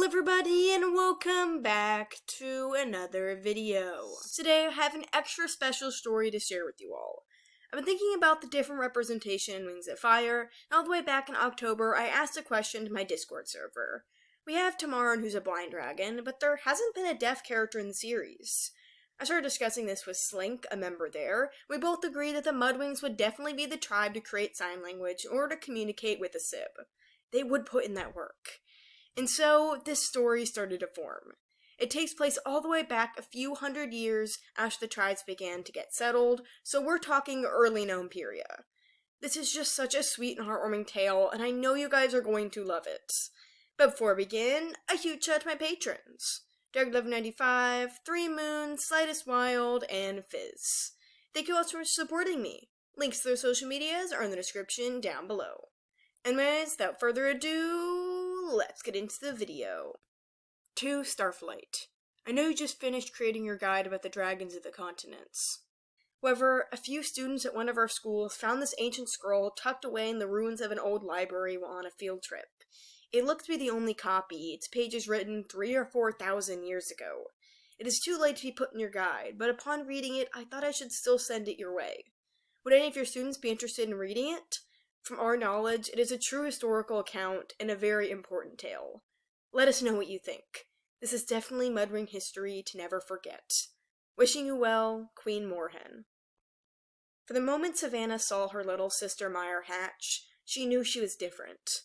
everybody, and welcome back to another video. Today I have an extra special story to share with you all. I've been thinking about the different representation in Wings of Fire, and all the way back in October I asked a question to my Discord server. We have Tamaran, who's a blind dragon, but there hasn't been a deaf character in the series. I started discussing this with Slink, a member there. We both agreed that the MudWings would definitely be the tribe to create sign language in order to communicate with the 𝙈. They would put in that work. And so, this story started to form. It takes place all the way back a few hundred years after the tribes began to get settled, so we're talking early gnome period. This is just such a sweet and heartwarming tale, and I know you guys are going to love it. But before we begin, a huge shout out to my patrons. Doug1195, 3 Moon, Slightest Wild, and Fizz. Thank you all so much for supporting me. Links to their social medias are in the description down below. Anyways, without further ado, let's get into the video. To Starflight. I know you just finished creating your guide about the dragons of the continents. However, a few students at one of our schools found this ancient scroll tucked away in the ruins of an old library while on a field trip. It looked to be the only copy, its pages written 3,000 or 4,000 years ago. It is too late to be put in your guide, but upon reading it, I thought I should still send it your way. Would any of your students be interested in reading it? From our knowledge, it is a true historical account and a very important tale. Let us know what you think. This is definitely MudWing history to never forget. Wishing you well, Queen Moorhen. For the moment Savannah saw her little sister Meyer hatch, she knew she was different.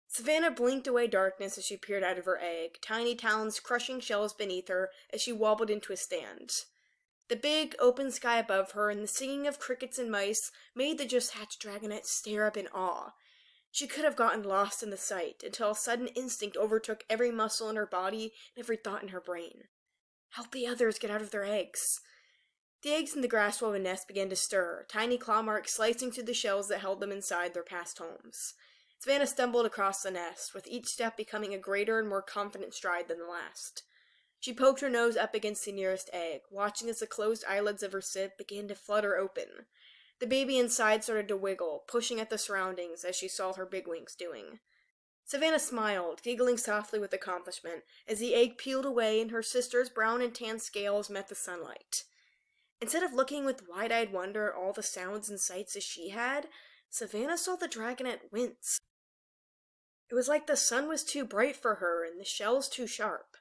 Savannah blinked away darkness as she peered out of her egg, tiny talons crushing shells beneath her as she wobbled into a stand. The big, open sky above her and the singing of crickets and mice made the just-hatched dragonette stare up in awe. She could have gotten lost in the sight until a sudden instinct overtook every muscle in her body and every thought in her brain. Help the others get out of their eggs. The eggs in the grass-woven nest began to stir, tiny claw marks slicing through the shells that held them inside their past homes. Savannah stumbled across the nest, with each step becoming a greater and more confident stride than the last. She poked her nose up against the nearest egg, watching as the closed eyelids of her 𝙈 began to flutter open. The baby inside started to wiggle, pushing at the surroundings as she saw her big wings doing. Savannah smiled, giggling softly with accomplishment, as the egg peeled away and her sister's brown and tan scales met the sunlight. Instead of looking with wide-eyed wonder at all the sounds and sights as she had, Savannah saw the dragonette wince. It was like the sun was too bright for her and the shells too sharp.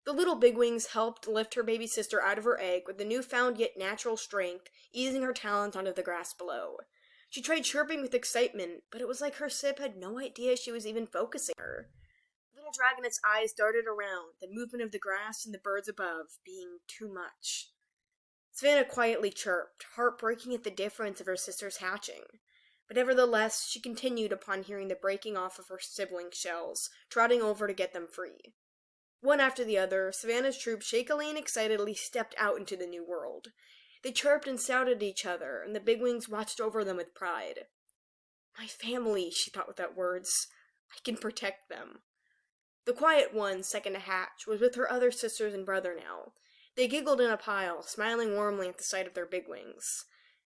The little bigwings helped lift her baby sister out of her egg with the newfound yet natural strength, easing her talons onto the grass below. She tried chirping with excitement, but it was like her 𝙈 had no idea she was even focusing her. The little dragonette's eyes darted around, the movement of the grass and the birds above being too much. Savannah quietly chirped, heartbreaking at the difference of her sister's hatching. But nevertheless, she continued upon hearing the breaking off of her sibling shells, trotting over to get them free. One after the other, Savannah's troop shakily and excitedly stepped out into the new world. They chirped and shouted at each other, and the bigwings watched over them with pride. My family, she thought without words. I can protect them. The quiet one, second to hatch, was with her other sisters and brother now. They giggled in a pile, smiling warmly at the sight of their bigwings.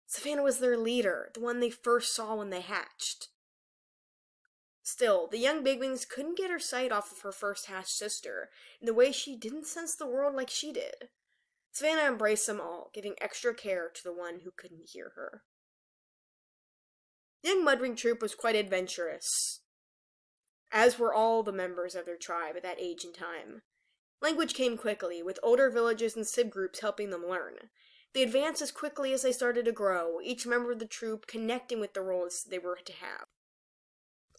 Savannah was their leader, the one they first saw when they hatched. Still, the young bigwings couldn't get her sight off of her first hatched sister, in the way she didn't sense the world like she did. Savannah embraced them all, giving extra care to the one who couldn't hear her. The young MudWing troop was quite adventurous, as were all the members of their tribe at that age and time. Language came quickly, with older villages and 𝙈 groups helping them learn. They advanced as quickly as they started to grow, each member of the troop connecting with the roles they were to have.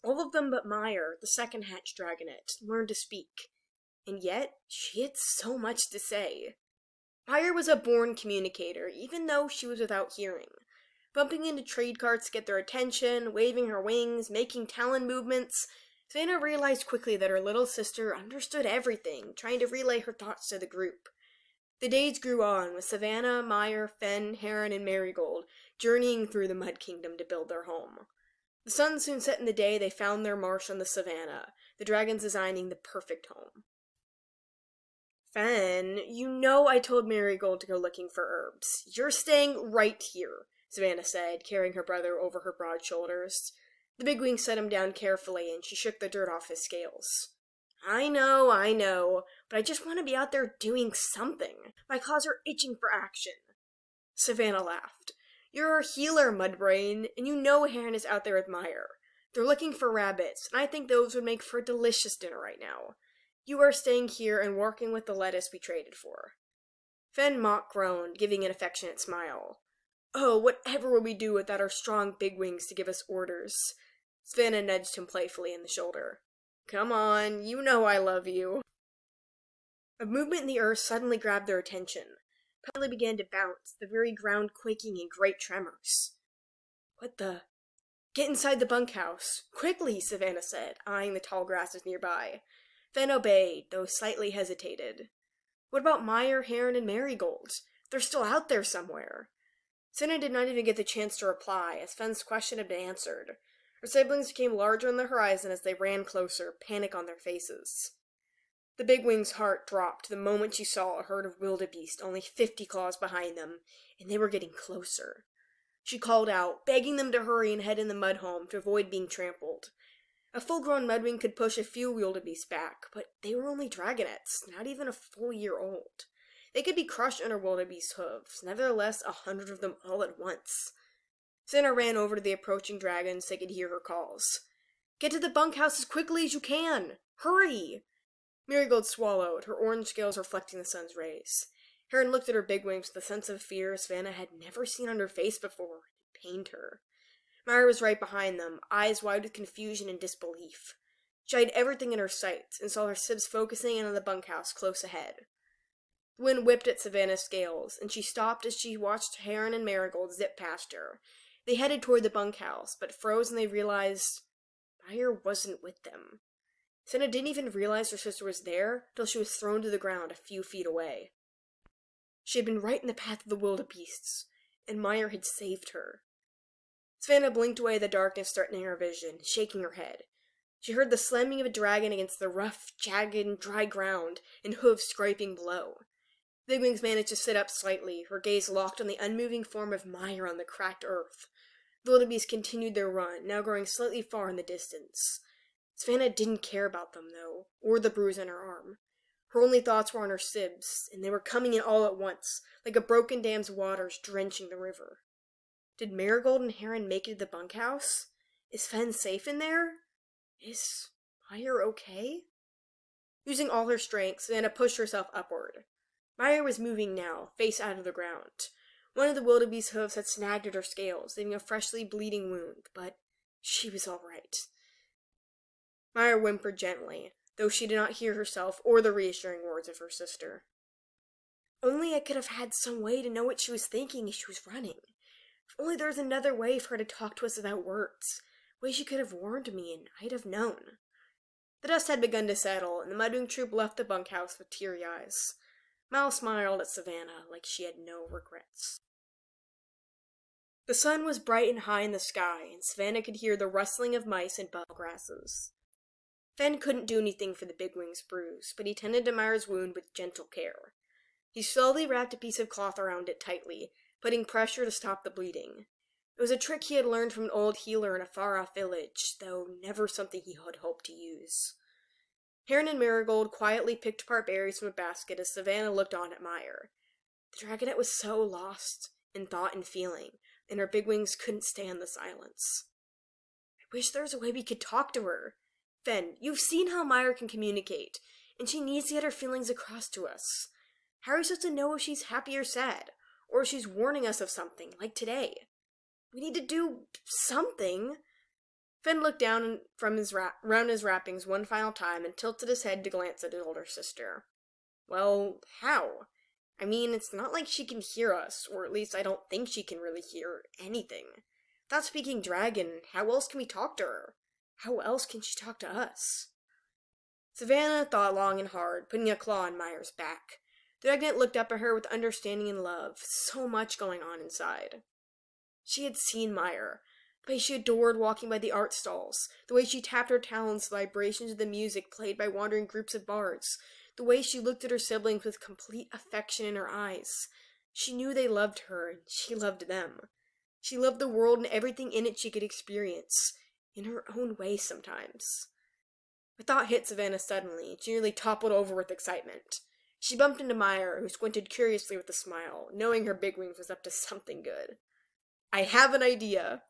All of them but Meyer, the second hatched dragonette, learned to speak. And yet, she had so much to say. Meyer was a born communicator, even though she was without hearing. Bumping into trade carts to get their attention, waving her wings, making talon movements, Savannah realized quickly that her little sister understood everything, trying to relay her thoughts to the group. The days grew on, with Savannah, Meyer, Fen, Heron, and Marigold journeying through the Mud Kingdom to build their home. The sun soon set in the day they found their marsh on the savannah, the dragons designing the perfect home. Fen, you know I told Marigold to go looking for herbs. You're staying right here, Savannah said, carrying her brother over her broad shoulders. The bigwing set him down carefully, and she shook the dirt off his scales. I know, but I just want to be out there doing something. My claws are itching for action. Savannah laughed. You're a healer, Mudbrain, and you know Heron is out there with Meyer. They're looking for rabbits, and I think those would make for a delicious dinner right now. You are staying here and working with the lettuce we traded for. Fen mock groaned, giving an affectionate smile. Oh, whatever would we do without our strong big wings to give us orders? Savannah nudged him playfully in the shoulder. Come on, you know I love you. A movement in the earth suddenly grabbed their attention. Pilot began to bounce, the very ground quaking in great tremors. What the? Get inside the bunkhouse. Quickly, Savannah said, eyeing the tall grasses nearby. Fen obeyed, though slightly hesitated. What about Meyer, Heron, and Marigold? They're still out there somewhere. Savannah did not even get the chance to reply, as Fen's question had been answered. Her siblings became larger on the horizon as they ran closer, panic on their faces. The big wing's heart dropped the moment she saw a herd of wildebeest only 50 claws behind them, and they were getting closer. She called out, begging them to hurry and head in the mud home to avoid being trampled. A full-grown mudwing could push a few wildebeest back, but they were only dragonettes, not even a full year old. They could be crushed under wildebeest hooves, nevertheless 100 of them all at once. Savannah ran over to the approaching dragons so they could hear her calls. Get to the bunkhouse as quickly as you can! Hurry! Marigold swallowed, her orange scales reflecting the sun's rays. Heron looked at her big wings with a sense of fear Savannah had never seen on her face before. It pained her. Meyer was right behind them, eyes wide with confusion and disbelief. She eyed everything in her sights and saw her sibs focusing in on the bunkhouse close ahead. The wind whipped at Savannah's scales, and she stopped as she watched Heron and Marigold zip past her. They headed toward the bunkhouse, but froze when they realized Meyer wasn't with them. Savannah didn't even realize her sister was there till she was thrown to the ground a few feet away. She had been right in the path of the wildebeests, and Meyer had saved her. Savannah blinked away the darkness threatening her vision, shaking her head. She heard the slamming of a dragon against the rough, jagged, and dry ground, and hooves scraping below. Big Wings managed to sit up slightly, her gaze locked on the unmoving form of Meyer on the cracked earth. The wildebeest continued their run, now growing slightly far in the distance. Savannah didn't care about them, though, or the bruise on her arm. Her only thoughts were on her sibs, and they were coming in all at once, like a broken dam's waters drenching the river. Did Marigold and Heron make it to the bunkhouse? Is Fen safe in there? Is Meyer okay? Using all her strength, Savannah pushed herself upward. Meyer was moving now, face out of the ground. One of the wildebeest's hooves had snagged at her scales, leaving a freshly bleeding wound, but she was all right. Meyer whimpered gently, though she did not hear herself or the reassuring words of her sister. Only I could have had some way to know what she was thinking as she was running. If only there was another way for her to talk to us without words. A way she could have warned me, and I'd have known. The dust had begun to settle, and the mudwing troop left the bunkhouse with teary eyes. Mal smiled at Savannah like she had no regrets. The sun was bright and high in the sky, and Savannah could hear the rustling of mice and bell grasses. Fen couldn't do anything for the big wing's bruise, but he tended to Meyer's wound with gentle care. He slowly wrapped a piece of cloth around it tightly, putting pressure to stop the bleeding. It was a trick he had learned from an old healer in a far-off village, though never something he had hoped to use. Heron and Marigold quietly picked apart berries from a basket as Savannah looked on at Meyer. The dragonette was so lost in thought and feeling, and her big wings couldn't stand the silence. I wish there was a way we could talk to her. Fen, you've seen how Meyer can communicate, and she needs to get her feelings across to us. How are we supposed to know if she's happy or sad, or if she's warning us of something, like today? We need to do something. Fen looked down from round his wrappings one final time and tilted his head to glance at his older sister. Well, how? I mean, it's not like she can hear us, or at least I don't think she can really hear anything. Without speaking dragon, how else can we talk to her? How else can she talk to us? Savannah thought long and hard, putting a claw on Meyer's back. The dragonette looked up at her with understanding and love, so much going on inside. She had seen Meyer, the way she adored walking by the art stalls, the way she tapped her talons to the vibrations of the music played by wandering groups of bards, the way she looked at her siblings with complete affection in her eyes. She knew they loved her, and she loved them. She loved the world and everything in it she could experience, in her own way sometimes. A thought hit Savannah suddenly. She nearly toppled over with excitement. She bumped into Meyer, who squinted curiously with a smile, knowing her bigwigs was up to something good. "I have an idea."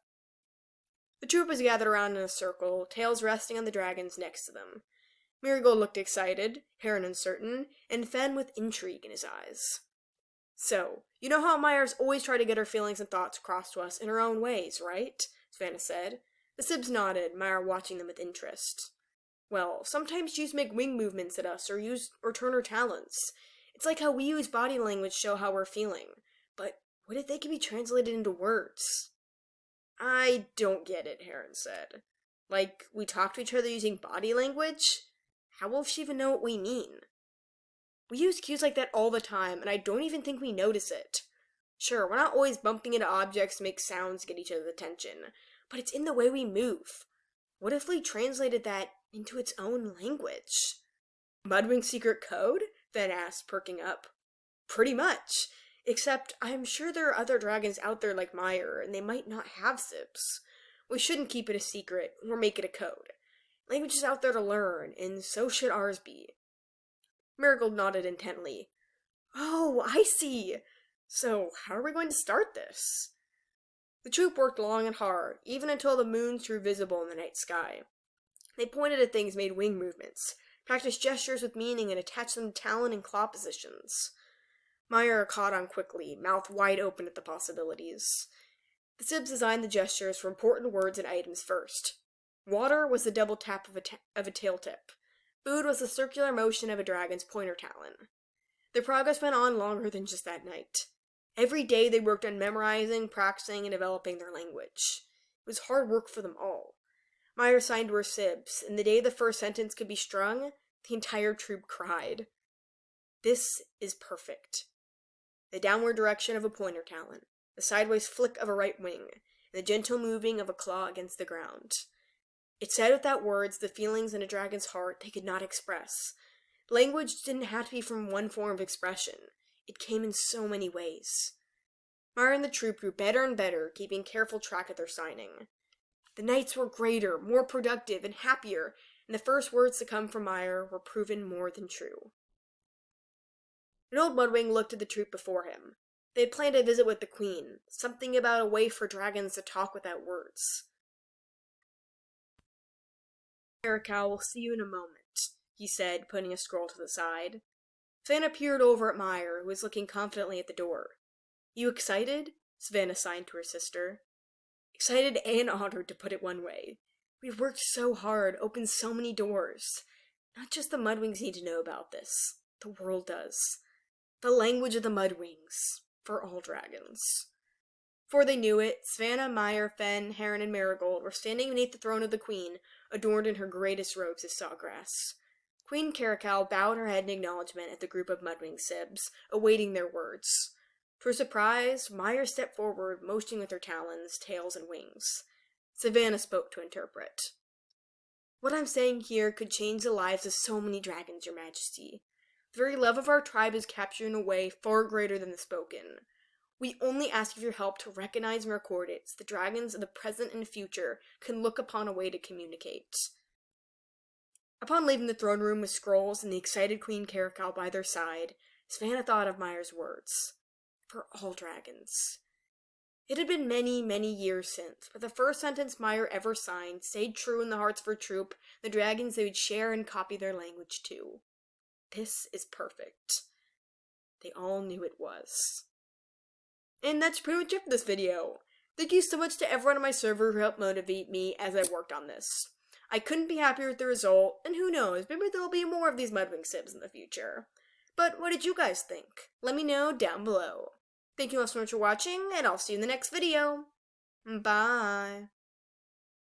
The troop was gathered around in a circle, tails resting on the dragons next to them. Marigold looked excited, Heron uncertain, and Fen with intrigue in his eyes. "So, you know how Meyer's always tried to get her feelings and thoughts across to us in her own ways, right?" Savannah said. The Sibs nodded, Meyer watching them with interest. "Well, sometimes she used to make wing movements at us or turn her talons. It's like how we use body language to show how we're feeling. But what if they can be translated into words?" "I don't get it," Heron said. "Like, we talk to each other using body language? How will she even know what we mean?" "We use cues like that all the time, and I don't even think we notice it. Sure, we're not always bumping into objects to make sounds to get each other's attention, but it's in the way we move. What if we translated that into its own language?" "MudWings' secret code?" Fen asked, perking up. "Pretty much. Except, I'm sure there are other dragons out there like Meyer, and they might not have Sibs. We shouldn't keep it a secret, or make it a code. Language is out there to learn, and so should ours be." Marigold nodded intently. "Oh, I see. So, how are we going to start this?" The troop worked long and hard, even until the moons grew visible in the night sky. They pointed at things, made wing movements, practiced gestures with meaning, and attached them to talon and claw positions. Meyer caught on quickly, mouth wide open at the possibilities. The Sibs designed the gestures for important words and items first. Water was the double tap of a tail tip. Food was the circular motion of a dragon's pointer talon. Their progress went on longer than just that night. Every day they worked on memorizing, practicing, and developing their language. It was hard work for them all. Meyer signed to her Sibs, and the day the first sentence could be strung, the entire troop cried. "This is perfect." The downward direction of a pointer talon, the sideways flick of a right wing, and the gentle moving of a claw against the ground. It said without words the feelings in a dragon's heart they could not express. Language didn't have to be from one form of expression. It came in so many ways. Meyer and the troop grew better and better, keeping careful track of their signing. The nights were greater, more productive, and happier, and the first words to come from Meyer were proven more than true. An old MudWing looked at the troop before him. They had planned a visit with the Queen, something about a way for dragons to talk without words. "𝙈𝙊𝙍𝙁 will see you in a moment," he said, putting a scroll to the side. Savannah peered over at Meyer, who was looking confidently at the door. "You excited?" Savannah signed to her sister. "Excited and honored, to put it one way. We've worked so hard, opened so many doors. Not just the MudWings need to know about this. The world does. The language of the MudWings, for all dragons." Before they knew it, Savannah, Meyer, Fen, Heron, and Marigold were standing beneath the throne of the Queen, adorned in her greatest robes of sawgrass. Queen 𝙈𝙁𝙁 bowed her head in acknowledgement at the group of MudWing Sibs, awaiting their words. To her surprise, Meyer stepped forward, motioning with her talons, tails, and wings. Savannah spoke to interpret. "What I'm saying here could change the lives of so many dragons, Your Majesty. The very love of our tribe is captured in a way far greater than the spoken. We only ask of your help to recognize and record it, so the dragons of the present and future can look upon a way to communicate." Upon leaving the throne room with scrolls and the excited Queen 𝙈𝙁𝙁 by their side, Savannah thought of Meyer's words. For all dragons. It had been many, many years since, but the first sentence Meyer ever signed stayed true in the hearts of her troop, the dragons they would share and copy their language to. This is perfect. They all knew it was. And that's pretty much it for this video. Thank you so much to everyone on my server who helped motivate me as I worked on this. I couldn't be happier with the result, and who knows, maybe there'll be more of these MudWing Sibs in the future. But what did you guys think? Let me know down below. Thank you all so much for watching, and I'll see you in the next video. Bye!